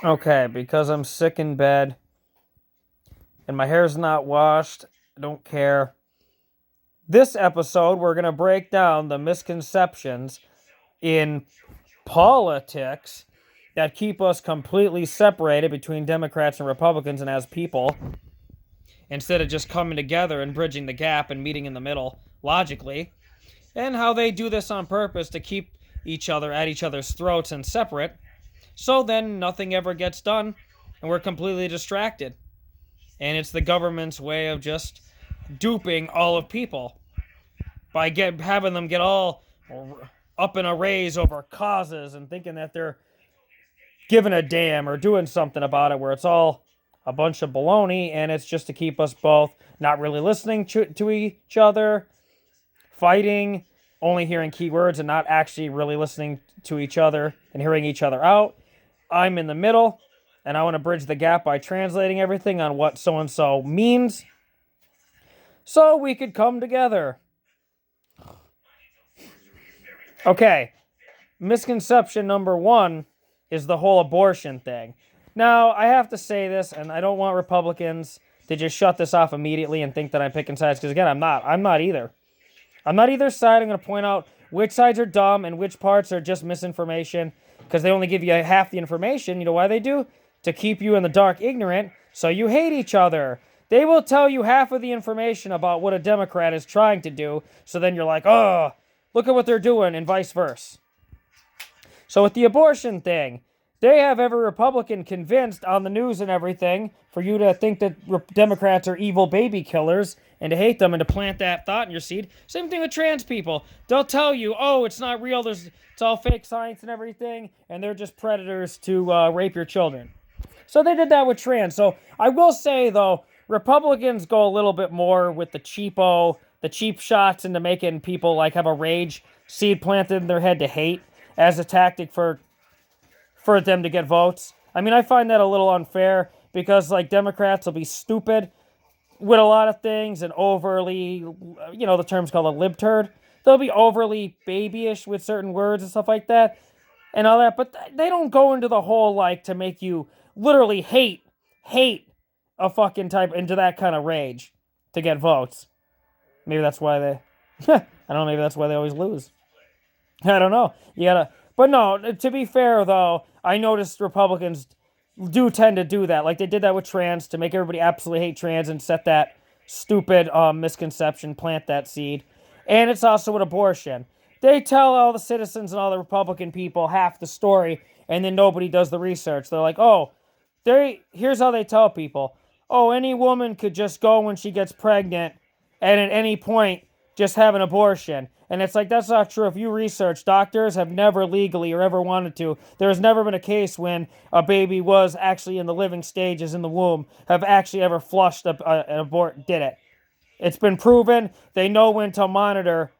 Okay, because I'm sick in bed and my hair's not washed, I don't care. This episode, we're going to break down the misconceptions in politics that keep us completely separated between Democrats and Republicans and as people, instead of just coming together and bridging the gap and meeting in the middle logically, and how they do this on purpose to keep each other at each other's throats and separate, so then nothing ever gets done and we're completely distracted. And it's the government's way of just duping all of people by having them get all up in arrays over causes and thinking that they're giving a damn or doing something about it, where it's all a bunch of baloney and it's just to keep us both not really listening to each other, fighting, only hearing keywords and not actually really listening to each other and hearing each other out. I'm in the middle, and I want to bridge the gap by translating everything on what so and so means so we could come together. Okay, misconception number one is the whole abortion thing. Now, I have to say this, and I don't want Republicans to just shut this off immediately and think that I'm picking sides, because again, I'm not. I'm not either. I'm not either side. I'm going to point out which sides are dumb and which parts are just misinformation, because they only give you half the information. You know why they do? To keep you in the dark ignorant, so you hate each other. They will tell you half of the information about what a Democrat is trying to do, so then you're like, oh, look at what they're doing, and vice versa. So with the abortion thing, they have every Republican convinced on the news and everything for you to think that Democrats are evil baby killers and to hate them and to plant that thought in your seed. Same thing with trans people. They'll tell you, oh, it's not real, it's all fake science and everything, and they're just predators to rape your children. So they did that with trans. So I will say, though, Republicans go a little bit more with the cheap shots into making people like have a rage seed planted in their head to hate as a tactic for them to get votes. I mean, I find that a little unfair because like Democrats will be stupid with a lot of things and overly, the term's called a libturd. They'll be overly babyish with certain words and stuff like that and all that, but they don't go into the whole like to make you literally hate a fucking type into that kind of rage to get votes. Maybe that's why they I don't know, maybe that's why they always lose. I don't know. But no, to be fair though, I noticed Republicans do tend to do that. Like they did that with trans to make everybody absolutely hate trans and set that stupid misconception, plant that seed. And it's also with abortion. They tell all the citizens and all the Republican people half the story, and then nobody does the research. They're like, oh, here's how they tell people. Oh, any woman could just go when she gets pregnant and at any point just have an abortion. And it's like, that's not true. If you research, doctors have never legally or ever wanted to. There has never been a case when a baby was actually in the living stages in the womb, have actually ever flushed an abort, did it. It's been proven. They know when to monitor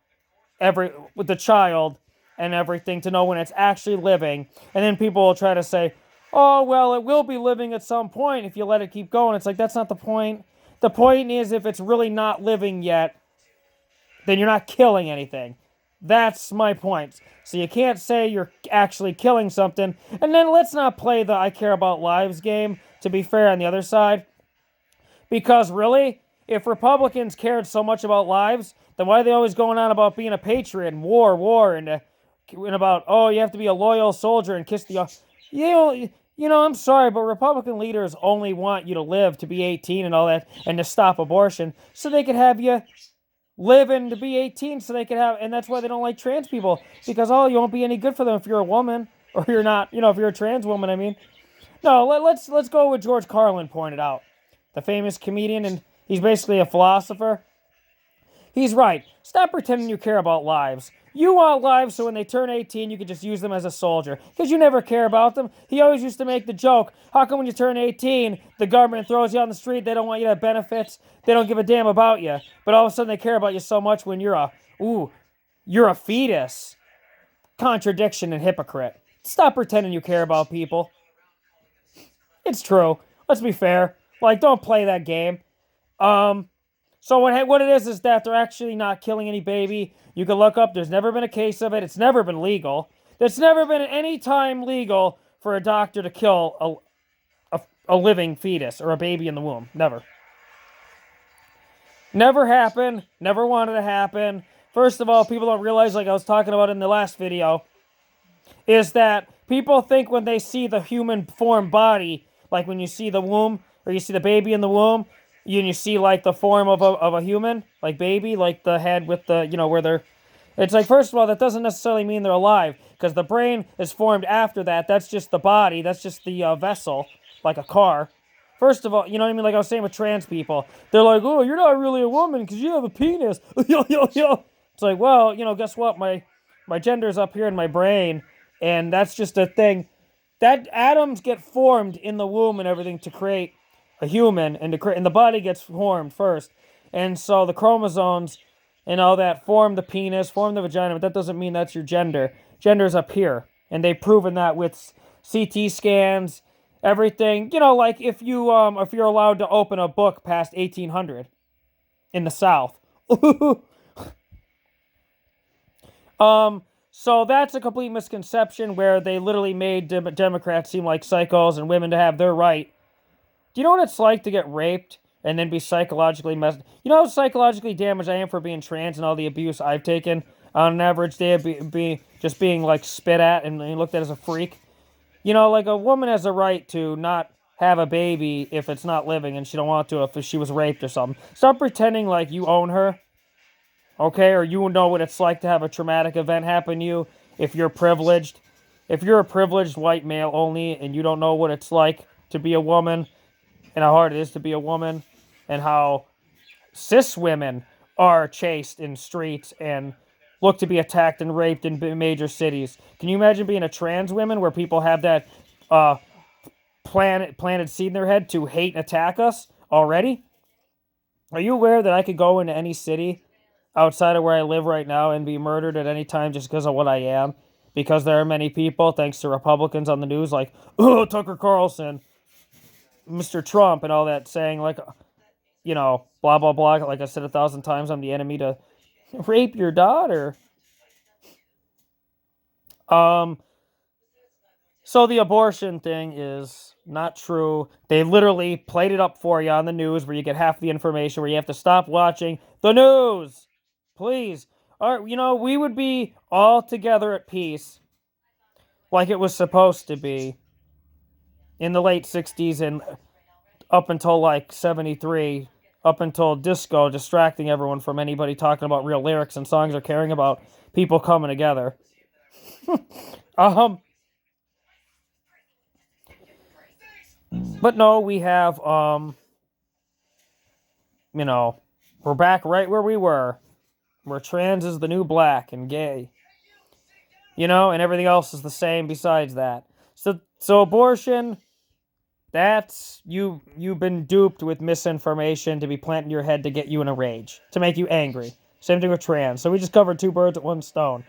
with the child and everything to know when it's actually living. And then people will try to say, oh, well, it will be living at some point if you let it keep going. It's like, that's not the point. The point is, if it's really not living yet, then you're not killing anything. That's my point. So you can't say you're actually killing something. And then let's not play the I care about lives game, to be fair, on the other side. Because really, if Republicans cared so much about lives, then why are they always going on about being a patriot and war, and about, oh, you have to be a loyal soldier and kiss the... I'm sorry, but Republican leaders only want you to live to be 18 and all that, and to stop abortion, so they could have you live and to be 18, so they could have, and that's why they don't like trans people, because, oh, you won't be any good for them if you're a woman, or you're not, if you're a trans woman, I mean. No, let's go with George Carlin pointed out, the famous comedian, and he's basically a philosopher. He's right. Stop pretending you care about lives. You want lives so when they turn 18, you can just use them as a soldier. Because you never care about them. He always used to make the joke, how come when you turn 18, the government throws you on the street, they don't want you to have benefits, they don't give a damn about you. But all of a sudden they care about you so much when you're a fetus. Contradiction and hypocrite. Stop pretending you care about people. It's true. Let's be fair. Like, don't play that game. So what it is that they're actually not killing any baby. You can look up, there's never been a case of it. It's never been legal. There's never been any time legal for a doctor to kill a living fetus or a baby in the womb. Never. Never happened. Never wanted to happen. First of all, people don't realize, like I was talking about in the last video, is that people think when they see the human form body, like when you see the womb, or you see the baby in the womb, you see like the form of a human, like baby, like the head with the, where they're, it's like, first of all, that doesn't necessarily mean they're alive, because the brain is formed after that. That's just the body. That's just the vessel, like a car. First of all, you know what I mean? Like I was saying with trans people. They're like, oh, you're not really a woman because you have a penis. It's like, well, guess what? My gender's up here in my brain, and that's just a thing. That atoms get formed in the womb and everything to create a human, and the body gets formed first. And so the chromosomes and all that form the penis, form the vagina, but that doesn't mean that's your gender. Gender's up here, and they've proven that with CT scans, everything. Like if you're allowed to open a book past 1800 in the South. So that's a complete misconception where they literally made Democrats seem like psychos and women to have their right. Do you know what it's like to get raped and then be psychologically messed? You know how psychologically damaged I am for being trans and all the abuse I've taken on an average day of just being like spit at and looked at as a freak? Like a woman has a right to not have a baby if it's not living and she don't want to if she was raped or something. Stop pretending like you own her. Okay, or you know what it's like to have a traumatic event happen to you if you're privileged. If you're a privileged white male only and you don't know what it's like to be a woman and how hard it is to be a woman and how cis women are chased in streets and look to be attacked and raped in major cities. Can you imagine being a trans woman where people have that planted seed in their head to hate and attack us already? Are you aware that I could go into any city outside of where I live right now and be murdered at any time just because of what I am? Because there are many people, thanks to Republicans on the news, like, oh, Tucker Carlson, Mr. Trump, and all that, saying, like, blah, blah, blah. Like I said 1,000 times, I'm the enemy to rape your daughter. So the abortion thing is not true. They literally played it up for you on the news where you get half the information, where you have to stop watching the news. Please. All right, we would be all together at peace like it was supposed to be in the late 60s and up until like 73, up until disco distracting everyone from anybody talking about real lyrics and songs or caring about people coming together. But no, we have, we're back right where we were, where trans is the new black and gay, and everything else is the same besides that. So abortion, that's, you've been duped with misinformation to be planted in your head to get you in a rage, to make you angry. Same thing with trans. So we just covered 2 birds with 1 stone.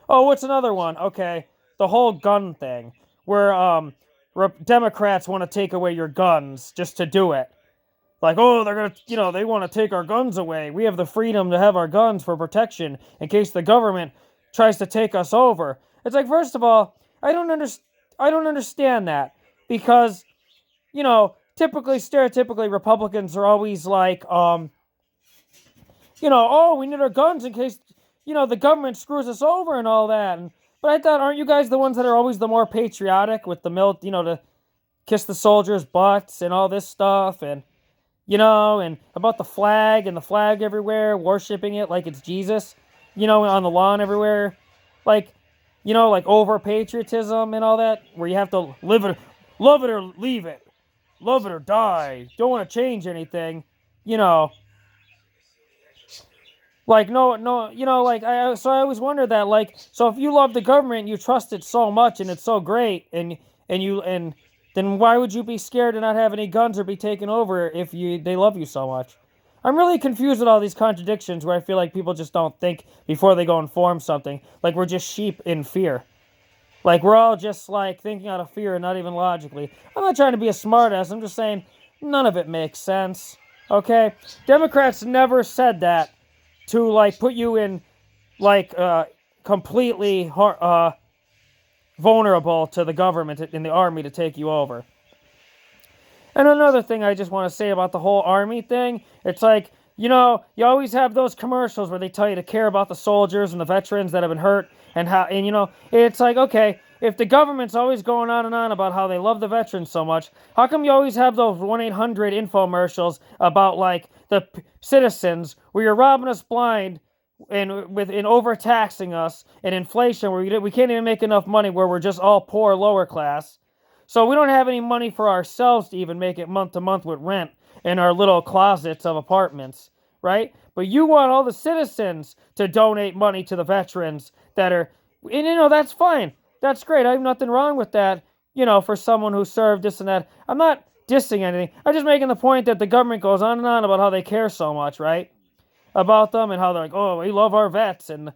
Oh, what's another one? Okay, the whole gun thing, where, Democrats want to take away your guns just to do it. Like, oh, they're going to, they want to take our guns away. We have the freedom to have our guns for protection in case the government tries to take us over. It's like, first of all, I don't understand that. Because, stereotypically, Republicans are always like, oh, we need our guns in case, the government screws us over and all that. But I thought, aren't you guys the ones that are always the more patriotic with the to kiss the soldiers' butts and all this stuff and, and about the flag and the flag everywhere, worshiping it like it's Jesus, on the lawn everywhere. Like, like over patriotism and all that, where you have to love it or leave it, love it or die, don't want to change anything, Like, no, like, so I always wonder that, like, so if you love the government, you trust it so much, and it's so great, and then why would you be scared to not have any guns or be taken over if they love you so much? I'm really confused with all these contradictions where I feel like people just don't think before they go and form something. Like, we're just sheep in fear. Like, we're all just, like, thinking out of fear and not even logically. I'm not trying to be a smartass, I'm just saying none of it makes sense, okay? Democrats never said that to, like, put you in, like, completely vulnerable to the government and the army to take you over. And another thing I just want to say about the whole army thing, it's like, you always have those commercials where they tell you to care about the soldiers and the veterans that have been hurt and how, and it's like, okay, if the government's always going on and on about how they love the veterans so much, how come you always have those 1-800 infomercials about like the citizens where you're robbing us blind and in overtaxing us and inflation where we can't even make enough money where we're just all poor lower class. So we don't have any money for ourselves to even make it month to month with rent in our little closets of apartments, right? But you want all the citizens to donate money to the veterans that are, and that's fine. That's great. I have nothing wrong with that, for someone who served this and that. I'm not dissing anything. I'm just making the point that the government goes on and on about how they care so much, right? About them and how they're like, oh, we love our vets. And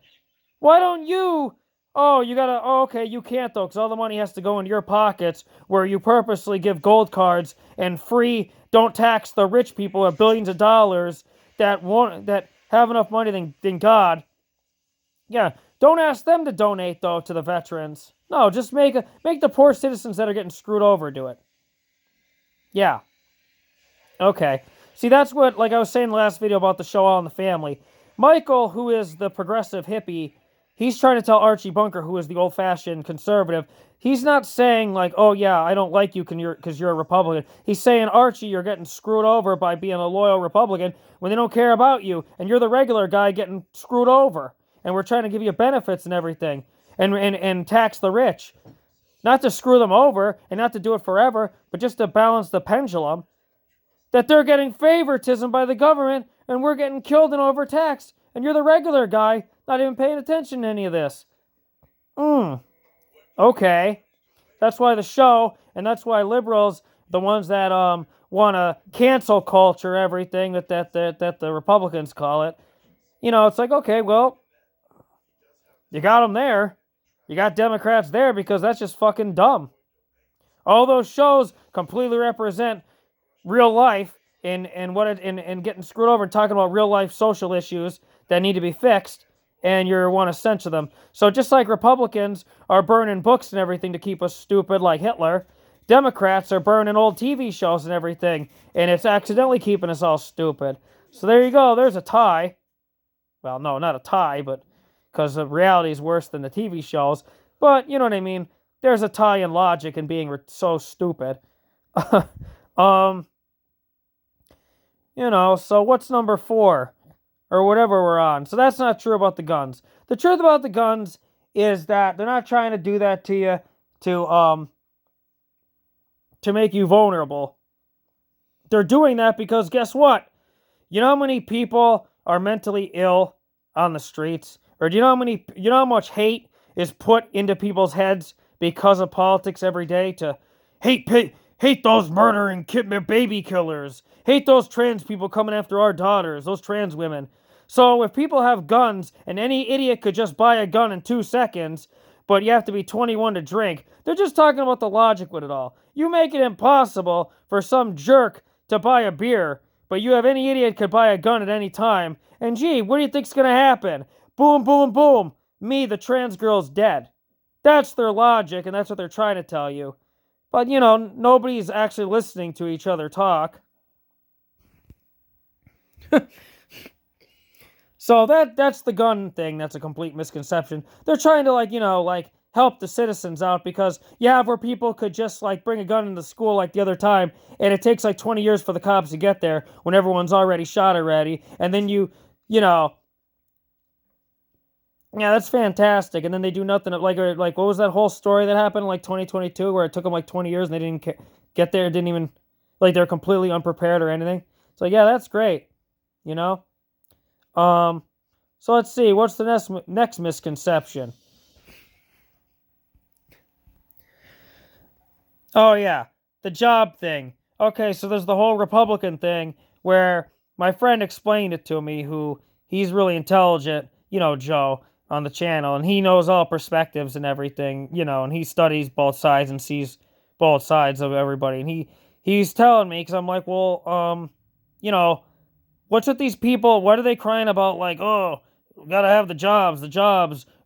why don't you? Oh, okay, you can't though, because all the money has to go into your pockets where you purposely give gold cards and free, don't tax the rich people with billions of dollars that have enough money than God. Yeah, don't ask them to donate though to the veterans. No, just make the poor citizens that are getting screwed over do it. Yeah. Okay. See, that's what, like I was saying in the last video about the show All in the Family. Michael, who is the progressive hippie, he's trying to tell Archie Bunker, who is the old-fashioned conservative, he's not saying like, oh yeah, I don't like you because you're a Republican. He's saying, Archie, you're getting screwed over by being a loyal Republican when they don't care about you, and you're the regular guy getting screwed over. And we're trying to give you benefits and everything, and tax the rich. Not to screw them over, and not to do it forever, but just to balance the pendulum. That they're getting favoritism by the government, and we're getting killed and overtaxed. And you're the regular guy, not even paying attention to any of this. Okay. That's why the show, and that's why liberals, the ones that want to cancel culture, everything that the Republicans call it, it's like, okay, well, you got them there. You got Democrats there because that's just fucking dumb. All those shows completely represent real life and getting screwed over and talking about real life social issues that need to be fixed, and you want to censor them. So just like Republicans are burning books and everything to keep us stupid like Hitler, Democrats are burning old TV shows and everything, and it's accidentally keeping us all stupid. So there you go. There's a tie. Well, no, not a tie, but because the reality is worse than the TV shows. But you know what I mean. There's a tie in logic in being so stupid. So what's number 4? Or whatever we're on. So that's not true about the guns. The truth about the guns is that they're not trying to do that to you to make you vulnerable. They're doing that because guess what? You know how many people are mentally ill on the streets? Or do you know how much hate is put into people's heads because of politics every day to hate those murdering baby killers. Hate those trans people coming after our daughters, those trans women. So if people have guns, and any idiot could just buy a gun in 2 seconds, but you have to be 21 to drink, they're just talking about the logic with it all. You make it impossible for some jerk to buy a beer, but you have any idiot could buy a gun at any time, and gee, what do you think's gonna happen? Boom, boom, boom. Me, the trans girl's dead. That's their logic, and that's what they're trying to tell you. But, nobody's actually listening to each other talk. So that's the gun thing. That's a complete misconception. They're trying to, help the citizens out because, where people could just, bring a gun into school like the other time, and it takes, 20 years for the cops to get there when everyone's already shot already, and then yeah, that's fantastic. And then they do nothing. Like what was that whole story that happened in 2022 where it took them 20 years and they didn't get there? Didn't even they're completely unprepared or anything. So yeah, that's great. So let's see. What's the next misconception? Oh yeah, the job thing. Okay, so there's the whole Republican thing where my friend explained it to me. He's really intelligent. Joe on the channel, and he knows all perspectives and everything, and he studies both sides and sees both sides of everybody. And he's telling me, because I'm like, well, what's with these people? What are they crying about? Like, oh, we gotta have the jobs.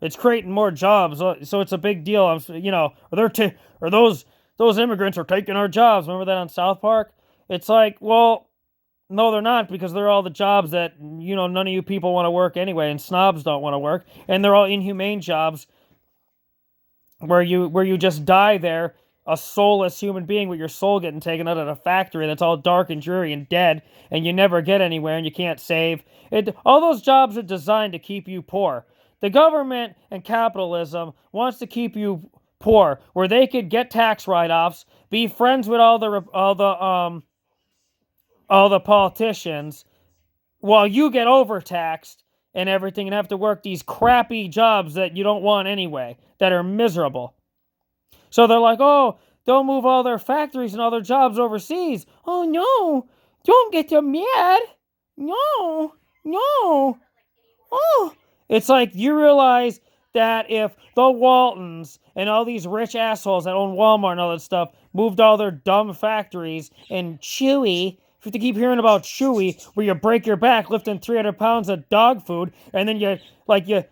It's creating more jobs, so it's a big deal. Or those immigrants are taking our jobs. Remember that on South Park? It's like, well, no, they're not, because they're all the jobs that, none of you people want to work anyway, and snobs don't want to work, and they're all inhumane jobs where you just die there, a soulless human being with your soul getting taken out of a factory that's all dark and dreary and dead, and you never get anywhere and you can't save. All those jobs are designed to keep you poor. The government and capitalism wants to keep you poor, where they could get tax write-offs, be friends with all the politicians, while you get overtaxed and everything and have to work these crappy jobs that you don't want anyway, that are miserable. So they're like, oh, they'll move all their factories and all their jobs overseas. Oh no, don't get them mad. No, no. Oh, it's like, you realize that if the Waltons and all these rich assholes that own Walmart and all that stuff moved all their dumb factories, and Chewy, you have to keep hearing about Chewy, where you break your back lifting 300 pounds of dog food, and then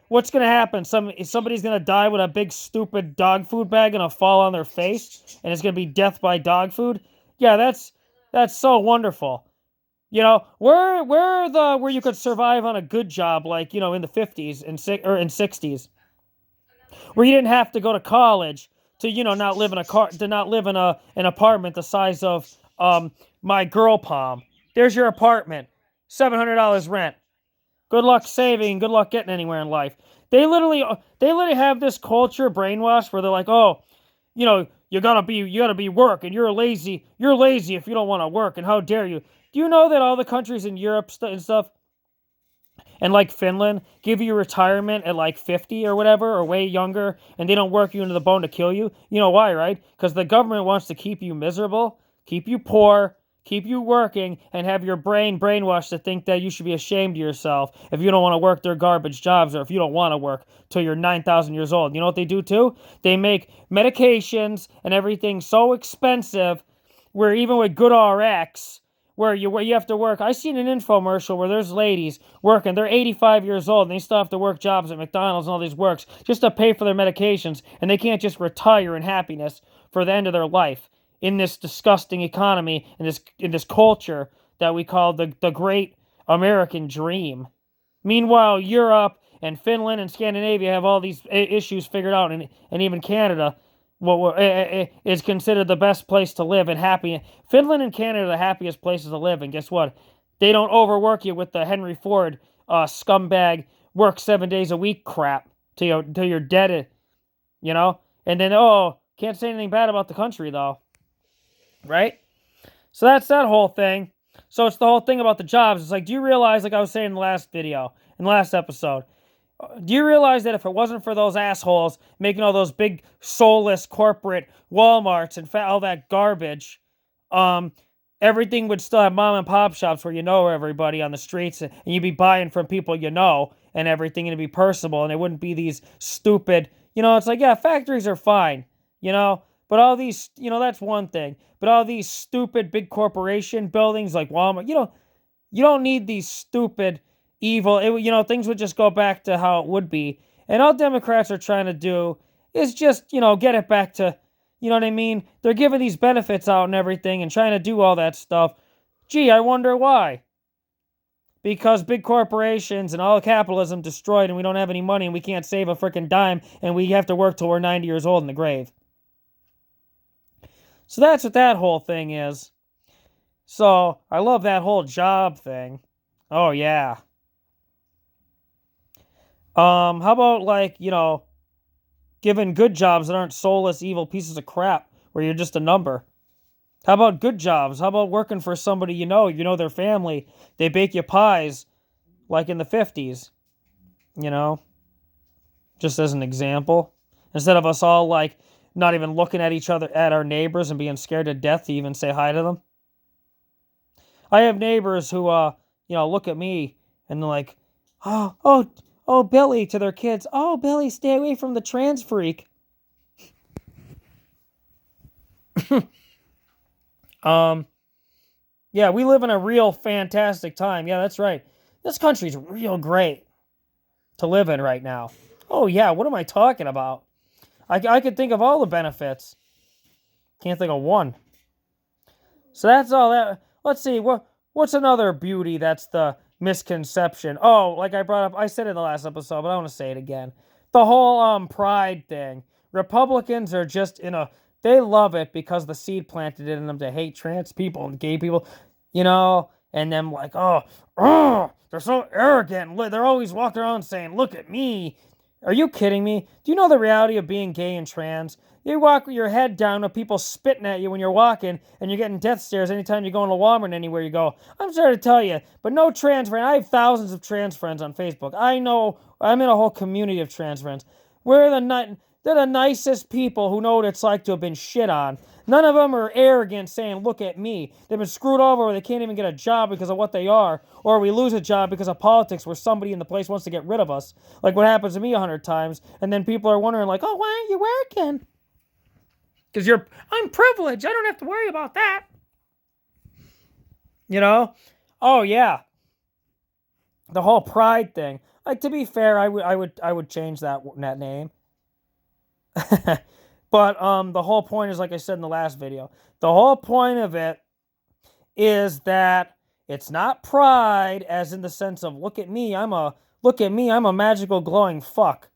what's gonna happen? Somebody's gonna die with a big stupid dog food bag gonna fall on their face, and it's gonna be death by dog food. Yeah, that's so wonderful. Where you could survive on a good job, like, in the 50s and 60s, where you didn't have to go to college to, not live in a car, to not live in an apartment the size of my girl palm. There's your apartment, $700 rent. Good luck saving. Good luck getting anywhere in life. They literally have this culture brainwashed where they're like, oh, you gotta be work, and you're lazy if you don't want to work, and how dare you? Do you know that all the countries in Europe and stuff, and like Finland, give you retirement at like 50 or whatever, or way younger, and they don't work you into the bone to kill you? You know why, right? Because the government wants to keep you miserable, keep you poor, keep you working, and have your brain brainwashed to think that you should be ashamed of yourself if you don't want to work their garbage jobs, or if you don't want to work till you're 9,000 years old. You know what they do too? They make medications and everything so expensive, where even with good RX, where you have to work. I seen an infomercial where there's ladies working. They're 85 years old, and they still have to work jobs at McDonald's and all these works just to pay for their medications, and they can't just retire in happiness for the end of their life in this disgusting economy, in this culture that we call the great American dream. Meanwhile, Europe and Finland and Scandinavia have all these issues figured out, and even Canada is considered the best place to live and happy. Finland and Canada are the happiest places to live, and guess what? They don't overwork you with the Henry Ford scumbag work 7 days a week crap till you're dead, And then, can't say anything bad about the country though, right? So that's that whole thing. So it's the whole thing about the jobs. It's like, do you realize, like I was saying in the last video, in the last episode, do you realize that if it wasn't for those assholes making all those big soulless corporate Walmarts and all that garbage, everything would still have mom and pop shops where everybody on the streets, and you'd be buying from people and everything, and it'd be personable, and it wouldn't be these stupid, it's like, yeah, factories are fine, but all these, that's one thing, but all these stupid big corporation buildings like Walmart, you don't need these stupid evil, things would just go back to how it would be. And all Democrats are trying to do is just, get it back to, you know what I mean? They're giving these benefits out and everything and trying to do all that stuff. Gee, I wonder why. Because big corporations and all capitalism destroyed, and we don't have any money, and we can't save a freaking dime, and we have to work till we're 90 years old in the grave. So that's what that whole thing is. So I love that whole job thing. Oh yeah. How about giving good jobs that aren't soulless, evil pieces of crap where you're just a number? How about good jobs? How about working for somebody their family, they bake you pies like in the 50s, just as an example. Instead of us all not even looking at each other, at our neighbors, and being scared to death to even say hi to them. I have neighbors who, look at me and they're like, oh, Billy, to their kids. Oh, Billy, stay away from the trans freak. Yeah, we live in a real fantastic time. Yeah, that's right. This country's real great to live in right now. Oh, yeah, what am I talking about? I could think of all the benefits. Can't think of one. So that's all that. let's see, what's another beauty that's the misconception? Oh, like I brought up, I said it in the last episode, but I want to say it again. The whole pride thing. Republicans are just they love it because the seed planted in them to hate trans people and gay people, and them like, oh, they're so arrogant. They're always walking around saying, look at me. Are you kidding me? Do you know the reality of being gay and trans? You walk with your head down with people spitting at you when you're walking, and you're getting death stares anytime you go into Walmart anywhere you go. I'm sorry to tell you, but no trans friend. I have thousands of trans friends on Facebook. I know I'm in a whole community of trans friends. They're the nicest people who know what it's like to have been shit on. None of them are arrogant saying, look at me. They've been screwed over where they can't even get a job because of what they are, or we lose a job because of politics where somebody in the place wants to get rid of us, like what happens to me 100 times, and then people are wondering like, oh, why aren't you working? Because I'm privileged. I don't have to worry about that. Oh yeah. The whole pride thing. Like, to be fair, I would change that name. But the whole point is, like I said in the last video, the whole point of it is that it's not pride as in the sense of look at me, I'm a magical glowing fuck.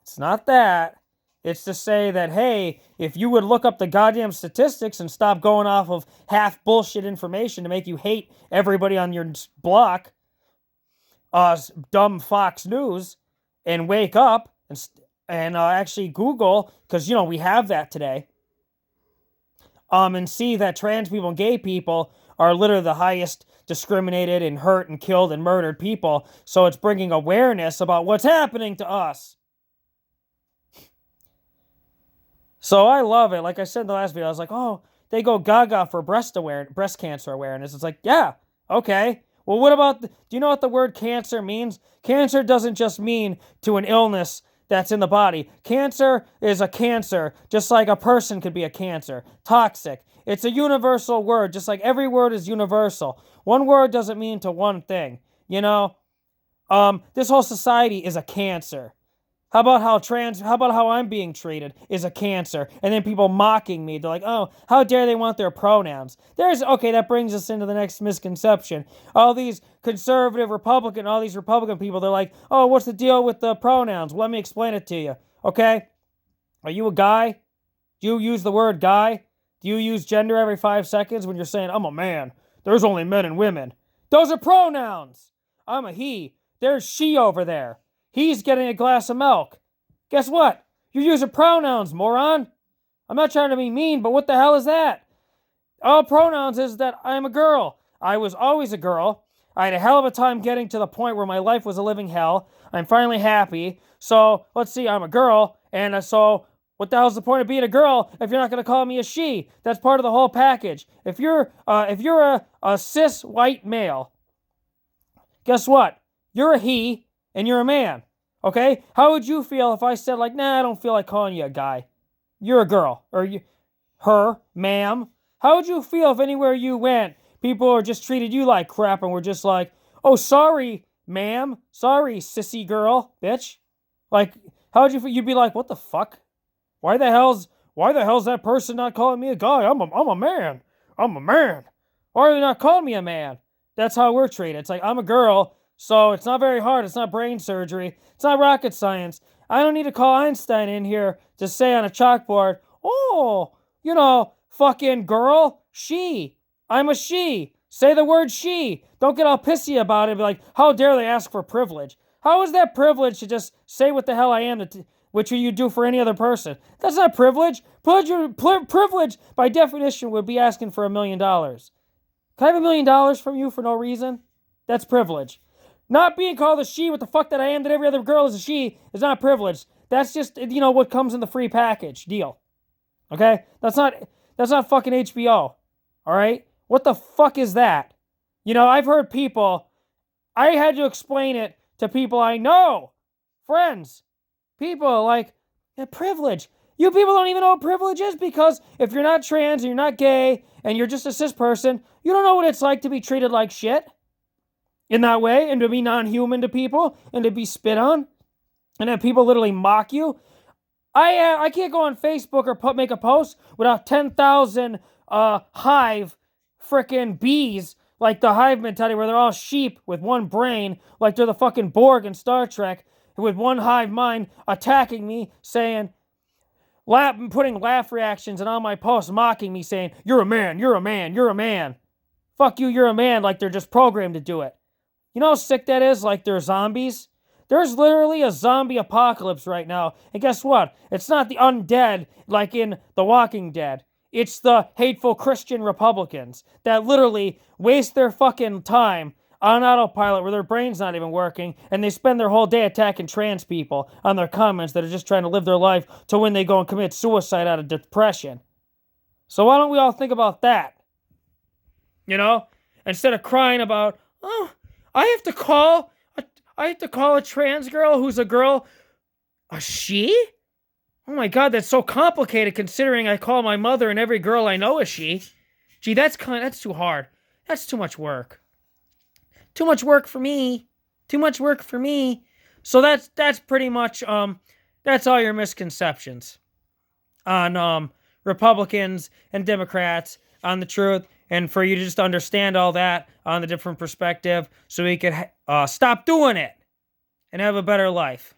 It's not that. It's to say that, hey, if you would look up the goddamn statistics and stop going off of half bullshit information to make you hate everybody on your block, dumb Fox News, and wake up and actually Google, because, we have that today, and see that trans people and gay people are literally the highest discriminated and hurt and killed and murdered people, so it's bringing awareness about what's happening to us. So I love it. Like I said in the last video, I was like, oh, they go gaga for breast cancer awareness. It's like, yeah, okay. Well, what about, do you know what the word cancer means? Cancer doesn't just mean to an illness that's in the body. Cancer is a cancer, just like a person could be a cancer. Toxic. It's a universal word, just like every word is universal. One word doesn't mean to one thing, This whole society is a cancer. How about how I'm being treated is a cancer? And then people mocking me. They're like, oh, how dare they want their pronouns? That brings us into the next misconception. All these conservative all these Republican people, they're like, oh, what's the deal with the pronouns? Well, let me explain it to you, okay? Are you a guy? Do you use the word guy? Do you use gender every 5 seconds when you're saying, I'm a man? There's only men and women. Those are pronouns. I'm a he. There's she over there. He's getting a glass of milk. Guess what? You're using pronouns, moron. I'm not trying to be mean, but what the hell is that? All pronouns is that I'm a girl. I was always a girl. I had a hell of a time getting to the point where my life was a living hell. I'm finally happy. So, let's see, I'm a girl. And so, what the hell's the point of being a girl if you're not going to call me a she? That's part of the whole package. If you're a cis white male, guess what? You're a he. And you're a man, okay? How would you feel if I said, like, nah, I don't feel like calling you a guy. You're a girl. Or her, ma'am. How would you feel if anywhere you went, people just treated you like crap and were just like, oh, sorry, ma'am. Sorry, sissy girl, bitch. Like, how would you feel? You'd be like, what the fuck? Why the hell's that person not calling me a guy? I'm a man. I'm a man. Why are they not calling me a man? That's how we're treated. It's like, I'm a girl. So it's not very hard. It's not brain surgery. It's not rocket science. I don't need to call Einstein in here to say on a chalkboard, oh, fucking girl, she. I'm a she. Say the word she. Don't get all pissy about it and be like, how dare they ask for privilege? How is that privilege to just say what the hell I am, which you do for any other person? That's not privilege. Privilege, by definition, would be asking for $1 million. Can I have $1 million from you for no reason? That's privilege. Not being called a she, what the fuck that I am, that every other girl is a she, is not privilege. That's just, what comes in the free package deal. Okay? That's not fucking HBO. Alright? What the fuck is that? I've heard people, I had to explain it to people I know. Friends. People like, privilege. You people don't even know what privilege is because if you're not trans and you're not gay and you're just a cis person, you don't know what it's like to be treated like shit. In that way, and to be non-human to people, and to be spit on, and have people literally mock you. I can't go on Facebook or make a post without 10,000 hive frickin' bees, like the hive mentality where they're all sheep with one brain, like they're the fucking Borg in Star Trek, with one hive mind attacking me, saying, putting laugh reactions and on my posts mocking me, saying, you're a man, you're a man, you're a man. Fuck you, you're a man, like they're just programmed to do it. You know how sick that is? Like they're zombies? There's literally a zombie apocalypse right now. And guess what? It's not the undead like in The Walking Dead. It's the hateful Christian Republicans that literally waste their fucking time on autopilot where their brain's not even working, and they spend their whole day attacking trans people on their comments that are just trying to live their life to when they go and commit suicide out of depression. So why don't we all think about that? You know? Instead of crying about, oh, I have to call a trans girl who's a girl a she? Oh my god, that's so complicated considering I call my mother and every girl I know a she. Gee, that's too hard. That's too much work. Too much work for me. Too much work for me. So that's pretty much that's all your misconceptions on Republicans and Democrats, on the truth, and for you to just understand all that on the different perspective so we could stop doing it and have a better life.